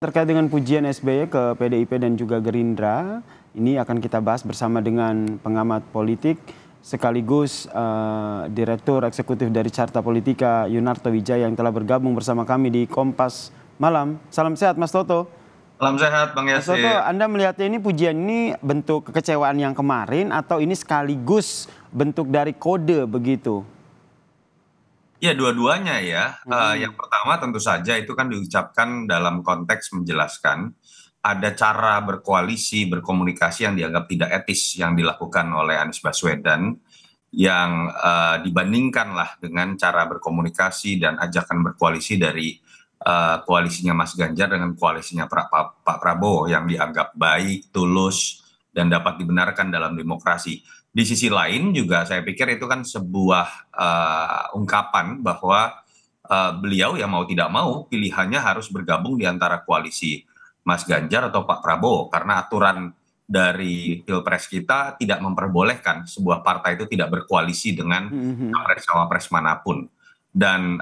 Terkait dengan pujian SBY ke PDIP dan juga Gerindra, ini akan kita bahas bersama dengan pengamat politik sekaligus Direktur Eksekutif dari Carta Politika Yunarto Wijaya yang telah bergabung bersama kami di Kompas Malam. Salam sehat Mas Toto. Salam sehat Bang Mas Toto, Yasir. Anda melihatnya ini pujian ini bentuk kekecewaan yang kemarin atau ini sekaligus bentuk dari kode begitu? Ya dua-duanya ya. Yang pertama tentu saja itu kan diucapkan dalam konteks menjelaskan ada cara berkoalisi, berkomunikasi yang dianggap tidak etis yang dilakukan oleh Anies Baswedan yang dibandingkanlah dengan cara berkomunikasi dan ajakan berkoalisi dari koalisinya Mas Ganjar dengan koalisinya Pak Prabowo yang dianggap baik, tulus, dan dapat dibenarkan dalam demokrasi. Di sisi lain juga saya pikir itu kan sebuah ungkapan bahwa beliau ya mau tidak mau pilihannya harus bergabung di antara koalisi Mas Ganjar atau Pak Prabowo karena aturan dari Pilpres kita tidak memperbolehkan sebuah partai itu tidak berkoalisi dengan capres-cawapres manapun. Dan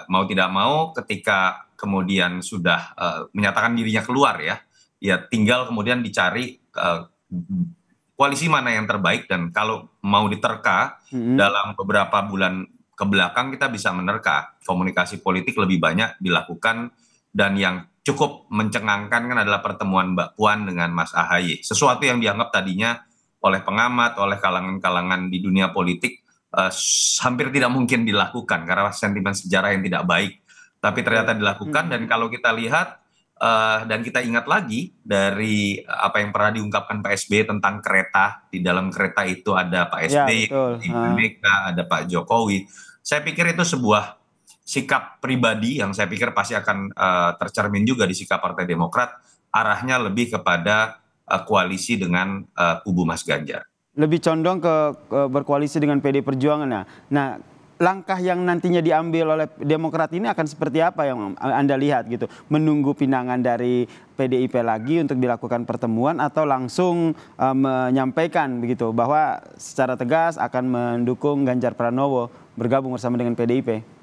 mau tidak mau ketika kemudian sudah menyatakan dirinya keluar ya tinggal kemudian dicari koalisi mana yang terbaik, dan kalau mau diterka dalam beberapa bulan ke belakang kita bisa menerka komunikasi politik lebih banyak dilakukan, dan yang cukup mencengangkan kan adalah pertemuan Mbak Puan dengan Mas Ahaye, sesuatu yang dianggap tadinya oleh pengamat, oleh kalangan-kalangan di dunia politik hampir tidak mungkin dilakukan karena sentimen sejarah yang tidak baik, tapi ternyata dilakukan. Dan kalau kita lihat dan kita ingat lagi dari apa yang pernah diungkapkan Pak SBY tentang kereta, di dalam kereta itu ada Pak Ya, SBY, betul. Ibu Mega, ada Pak Jokowi. Saya pikir itu sebuah sikap pribadi yang saya pikir pasti akan tercermin juga di sikap Partai Demokrat, arahnya lebih kepada koalisi dengan kubu Mas Ganjar. Lebih condong ke berkoalisi dengan PD Perjuangan. Nah, langkah yang nantinya diambil oleh Demokrat ini akan seperti apa yang Anda lihat gitu? Menunggu pinangan dari PDIP lagi untuk dilakukan pertemuan atau langsung menyampaikan begitu bahwa secara tegas akan mendukung Ganjar Pranowo bergabung bersama dengan PDIP?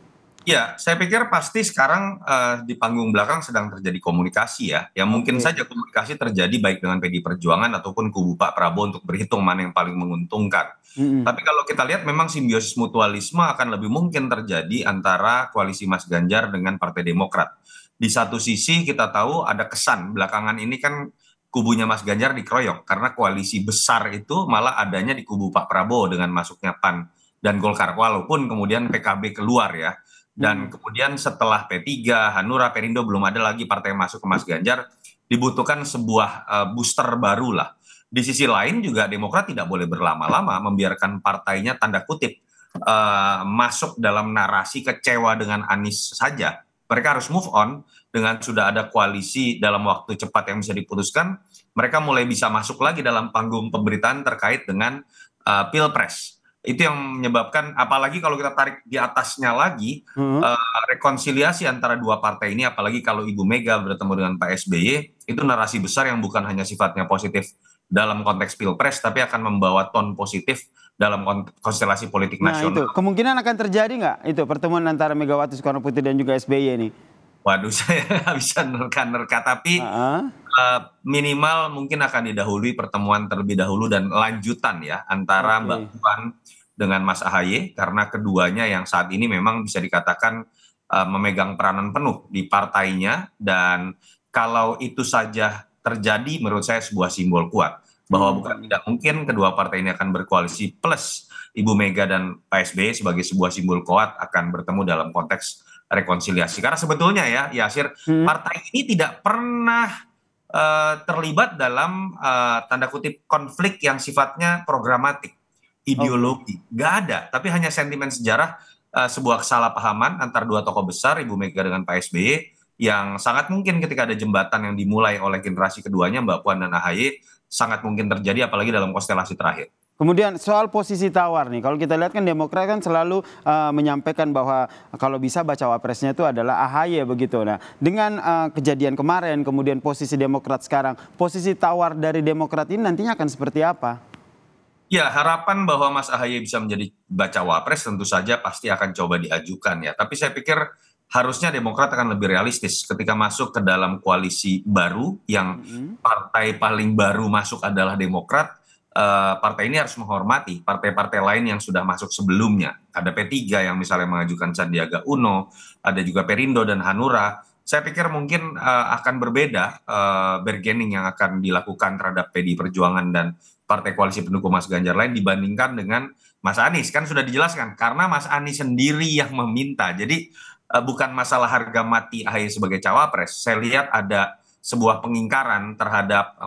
Ya, saya pikir pasti sekarang di panggung belakang sedang terjadi komunikasi ya. Ya mungkin Oke. saja komunikasi terjadi baik dengan PDI Perjuangan ataupun kubu Pak Prabowo untuk berhitung mana yang paling menguntungkan. Tapi kalau kita lihat memang simbiosis mutualisme akan lebih mungkin terjadi antara koalisi Mas Ganjar dengan Partai Demokrat. Di satu sisi kita tahu ada kesan belakangan ini kan kubunya Mas Ganjar dikeroyok karena koalisi besar itu malah adanya di kubu Pak Prabowo dengan masuknya PAN dan Golkar, walaupun kemudian PKB keluar ya. Dan kemudian setelah P3, Hanura, Perindo belum ada lagi partai yang masuk ke Mas Ganjar, dibutuhkan sebuah booster baru lah. Di sisi lain juga Demokrat tidak boleh berlama-lama membiarkan partainya tanda kutip masuk dalam narasi kecewa dengan Anies saja. Mereka harus move on dengan sudah ada koalisi dalam waktu cepat yang bisa diputuskan. Mereka mulai bisa masuk lagi dalam panggung pemberitaan terkait dengan Pilpres. Itu yang menyebabkan, apalagi kalau kita tarik di atasnya lagi, rekonsiliasi antara dua partai ini, apalagi kalau Ibu Mega bertemu dengan Pak SBY, itu narasi besar yang bukan hanya sifatnya positif dalam konteks Pilpres, tapi akan membawa ton positif dalam konstelasi politik Nah itu, nasional. kemungkinan akan terjadi nggak itu pertemuan antara Megawati Soekarno Putri dan juga SBY ini? Waduh, saya nggak bisa nerka-nerka, tapi Ah, minimal mungkin akan didahului pertemuan terlebih dahulu dan lanjutan ya antara Mbak oke. Puan dengan Mas Ahaye, karena keduanya yang saat ini memang bisa dikatakan memegang peranan penuh di partainya, dan kalau itu saja terjadi menurut saya sebuah simbol kuat bahwa bukan tidak mungkin kedua partai ini akan berkoalisi, plus Ibu Mega dan Pak SBY sebagai sebuah simbol kuat akan bertemu dalam konteks rekonsiliasi. Karena sebetulnya ya Yasir, partai ini tidak pernah terlibat dalam tanda kutip konflik yang sifatnya programatik, Oke. ideologi, nggak ada. Tapi hanya sentimen sejarah, sebuah kesalahpahaman antara dua tokoh besar, Ibu Mega dengan Pak SBY, yang sangat mungkin ketika ada jembatan yang dimulai oleh generasi keduanya, Mbak Puan dan AHY, sangat mungkin terjadi apalagi dalam konstelasi terakhir. Kemudian soal posisi tawar nih, kalau kita lihat kan Demokrat kan selalu menyampaikan bahwa kalau bisa bacawa presnya itu adalah AHY begitu. Nah, dengan kejadian kemarin, kemudian posisi Demokrat sekarang, posisi tawar dari Demokrat ini nantinya akan seperti apa? Ya, harapan bahwa Mas AHY bisa menjadi bacawa pres tentu saja pasti akan coba diajukan ya. Tapi saya pikir harusnya Demokrat akan lebih realistis ketika masuk ke dalam koalisi baru yang partai paling baru masuk adalah Demokrat. Partai ini harus menghormati partai-partai lain yang sudah masuk sebelumnya. Ada P3 yang misalnya mengajukan Sandiaga Uno, ada juga Perindo dan Hanura. Saya pikir mungkin akan berbeda bargaining yang akan dilakukan terhadap PDI Perjuangan dan partai koalisi pendukung Mas Ganjar lain dibandingkan dengan Mas Anies. Kan sudah dijelaskan, karena Mas Anies sendiri yang meminta. Jadi bukan masalah harga mati AHY sebagai cawapres. Saya lihat ada sebuah pengingkaran terhadap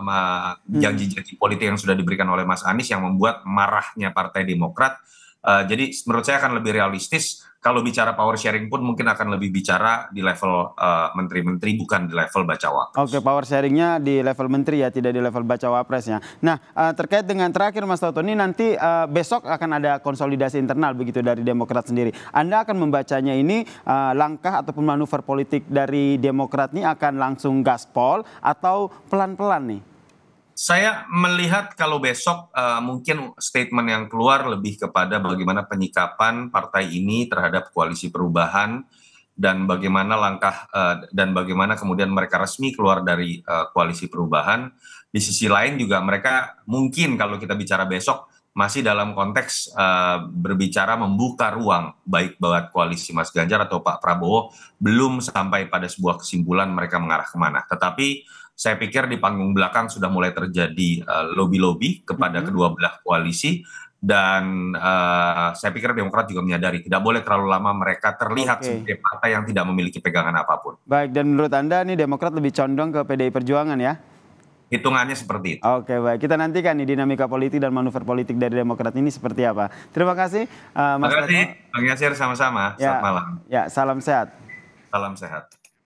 janji-janji politik yang sudah diberikan oleh Mas Anies yang membuat marahnya Partai Demokrat. Jadi menurut saya akan lebih realistis. Kalau bicara power sharing pun mungkin akan lebih bicara di level menteri-menteri, bukan di level bacawa. Oke, power sharingnya di level menteri ya, tidak di level bacawa presnya. Nah, terkait dengan terakhir Mas Toto, ini nanti besok akan ada konsolidasi internal begitu dari Demokrat sendiri. Anda akan membacanya ini langkah ataupun manuver politik dari Demokrat ini akan langsung gaspol atau pelan-pelan nih? Saya melihat kalau besok mungkin statement yang keluar lebih kepada bagaimana penyikapan partai ini terhadap koalisi perubahan dan bagaimana langkah dan bagaimana kemudian mereka resmi keluar dari koalisi perubahan. Di sisi lain juga mereka mungkin kalau kita bicara besok masih dalam konteks berbicara membuka ruang baik buat koalisi Mas Ganjar atau Pak Prabowo, belum sampai pada sebuah kesimpulan mereka mengarah kemana. Tetapi saya pikir di panggung belakang sudah mulai terjadi lobby-lobby kepada kedua belah koalisi, dan saya pikir Demokrat juga menyadari tidak boleh terlalu lama mereka terlihat sebagai partai yang tidak memiliki pegangan apapun. Baik, dan menurut Anda nih Demokrat lebih condong ke PDI Perjuangan ya? Hitungannya seperti itu. Oke, baik. Kita nantikan nih dinamika politik dan manuver politik dari Demokrat ini seperti apa. Terima kasih Mas Toto. Terima kasih Bang Yasir, sama-sama. Ya, Selamat malam. ya, salam sehat. Salam sehat.